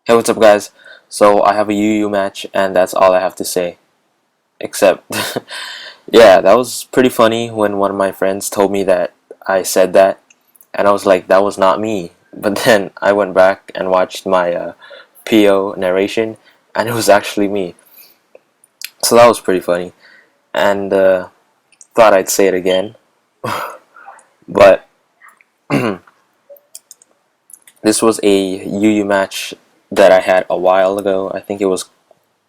Hey, what's up, guys? So I have a UU match, and that's all I have to say. Except, yeah, that was pretty funny when one of my friends told me that I said that, and I was like, that was not me. But then I went back and watched my PO narration, and it was actually me. So that was pretty funny, and thought I'd say it again. But this was a UU match that I had a while ago. I think it was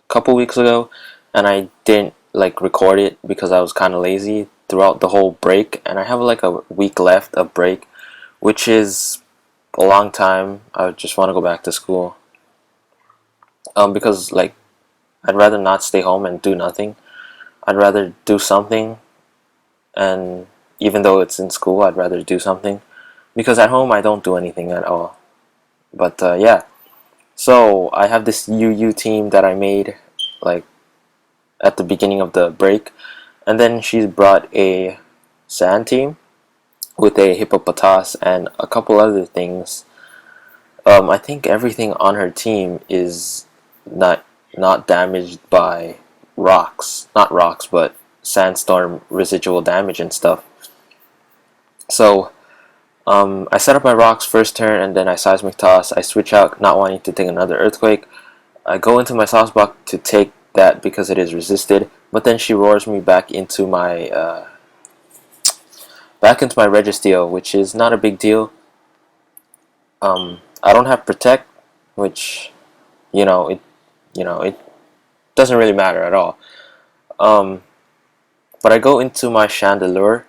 couple weeks ago, and I didn't like record it because I was kind of lazy throughout the whole break, and I have like a week left of break, which is a long time. I just want to go back to school because like I'd rather not stay home and do nothing. I'd rather do something, and even though it's in school, I'd rather do something because at home I don't do anything at all. But yeah, so I have this UU team that I made like at the beginning of the break, and then she brought a sand team with a hippopotas and a couple other things. I think everything on her team is not damaged by rocks, not rocks, but sandstorm residual damage and stuff. So I set up my rocks first turn, and then I seismic toss. I switch out, not wanting to take another earthquake. I go into my sauce block to take that because it is resisted, but then she roars me back into my registeel, which is not a big deal. I don't have protect, which it doesn't really matter at all. But I go into my Chandelure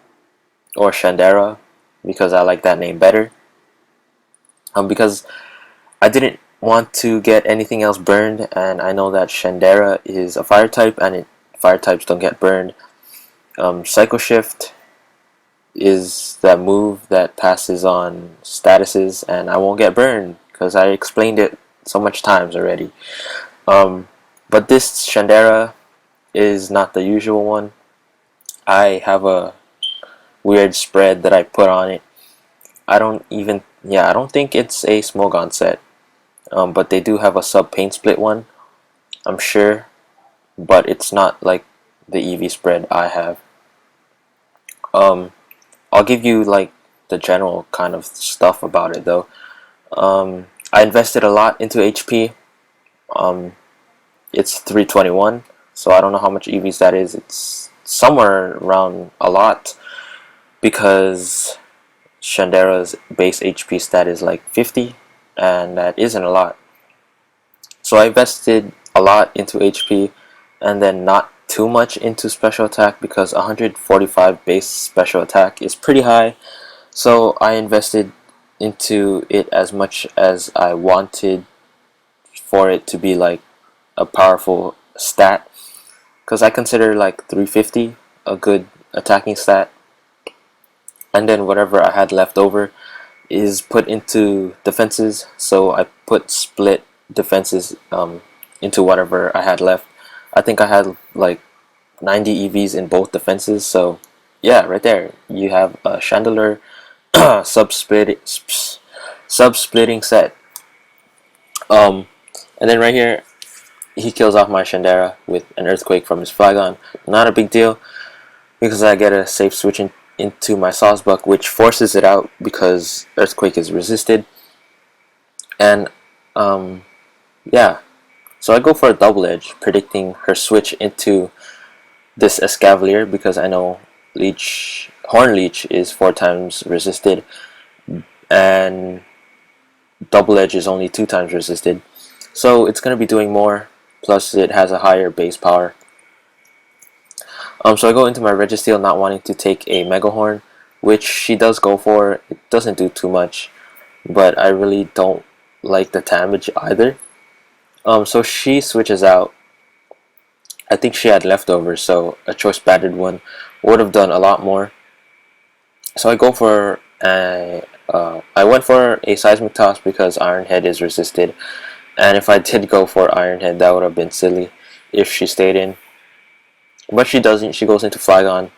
or Chandera because I like that name better. Because I didn't want to get anything else burned, and I know that Chandera is a fire type, and fire types don't get burned. Psycho Shift is that move that passes on statuses, and I won't get burned because I explained it so much times already. But this Chandera is not the usual one. I have a weird spread that I put on it. I don't think it's a Smogon set. But they do have a sub paint split one, I'm sure, but it's not like the EV spread I have. I'll give you like the general kind of stuff about it though. I invested a lot into HP. It's 321, so I don't know how much EVs that is. It's somewhere around a lot because Chandera's base HP stat is like 50, and that isn't a lot. So I invested a lot into HP and then not too much into special attack because 145 base special attack is pretty high. So I invested into it as much as I wanted for it to be like a powerful stat, because I consider like 350 a good attacking stat, and then whatever I had left over is put into defenses. So I put split defenses into whatever I had left. I think I had like 90 EVs in both defenses. So yeah, right there you have a Chandelier sub splitting set. And then right here he kills off my Chandera with an earthquake from his Flygon. Not a big deal because I get a safe switch into my Sawsbuck, which forces it out because earthquake is resisted. And yeah, so I go for a double edge, predicting her switch into this Escavalier because I know Horn Leech is 4 times resisted, and double edge is only 2 times resisted. So it's going to be doing more, plus it has a higher base power. So I go into my Registeel not wanting to take a Mega Horn, which she does go for. It doesn't do too much, but I really don't like the damage either. So she switches out. I think she had leftovers, so a choice battered one would have done a lot more. So I go for I went for a seismic toss because Iron Head is resisted, and if I did go for Iron Head, that would have been silly if she stayed in. But she doesn't. She goes into Flygon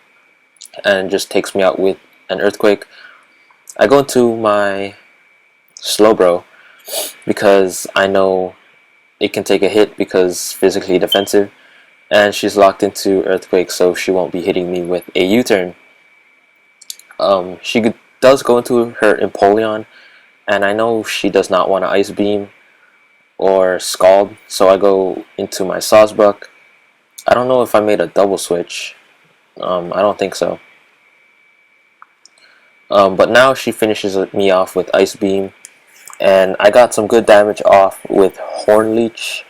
and just takes me out with an earthquake. I go into my Slowbro because I know it can take a hit because physically defensive, and she's locked into Earthquake, so she won't be hitting me with a U-turn. She does go into her Empoleon, and I know she does not want to Ice Beam or Scald, so I go into my Sawsbuck. I don't know if I made a double switch. I don't think so. But now she finishes me off with Ice Beam, and I got some good damage off with Horn Leech.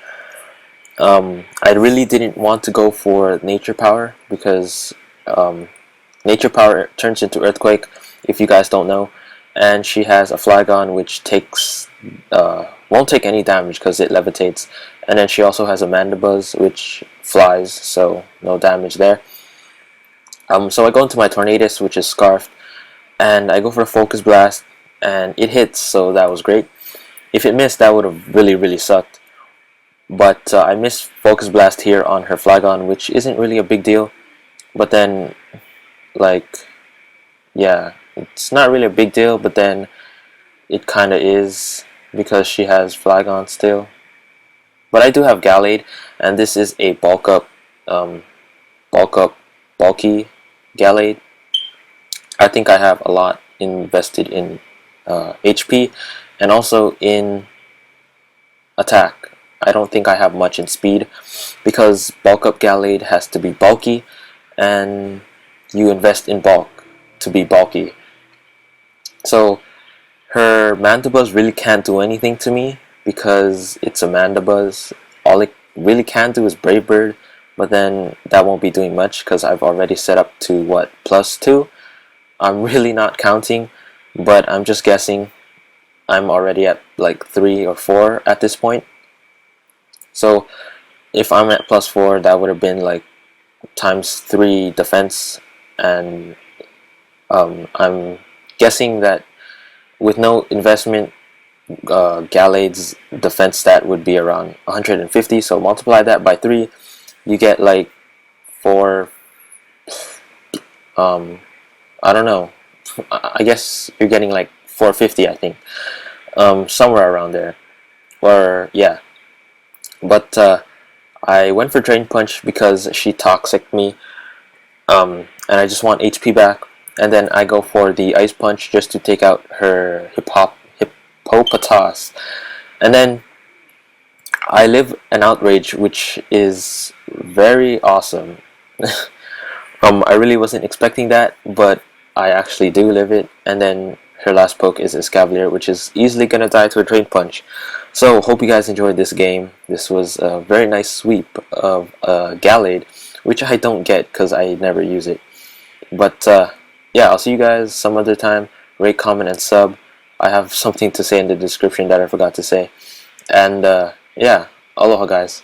I really didn't want to go for Nature Power because Nature Power turns into Earthquake, if you guys don't know, and she has a Flygon which takes won't take any damage because it levitates, and then she also has a Mandibuzz which flies, so no damage there. So I go into my Tornadus, which is Scarfed, and I go for a Focus Blast, and it hits, so that was great. If it missed, that would have really sucked. But I missed Focus Blast here on her Flygon, which isn't really a big deal. But then, like, yeah, it's not really a big deal, but then it kinda is because she has Flygon still. But I do have Gallade, and this is a bulky Gallade. I think I have a lot invested in HP and also in attack. I don't think I have much in speed because bulk up Gallade has to be bulky, and you invest in bulk to be bulky. So her Mandibuzz really can't do anything to me because it's a Mandibuzz. All it really can do is Brave Bird, but then that won't be doing much because I've already set up to what, +2. I'm really not counting, but I'm just guessing. I'm already at like 3 or 4 at this point. So if I'm at +4, that would have been like ×3 defense, and I'm guessing that with no investment, Gallade's defense stat would be around 150. So multiply that by 3, you get like 4. I don't know. I guess you're getting like 450, I think, somewhere around there. Or yeah. But I went for Drain Punch because she Toxic me, and I just want HP back. And then I go for the Ice Punch just to take out her Hippopotas. And then I live an Outrage, which is very awesome. I really wasn't expecting that, but I actually do live it. And then her last poke is Escavalier, which is easily gonna die to a Drain Punch. So hope you guys enjoyed this game. This was a very nice sweep of Gallade, which I don't get because I never use it. But yeah, I'll see you guys some other time. Rate, comment, and sub. I have something to say in the description that I forgot to say. And yeah, aloha guys.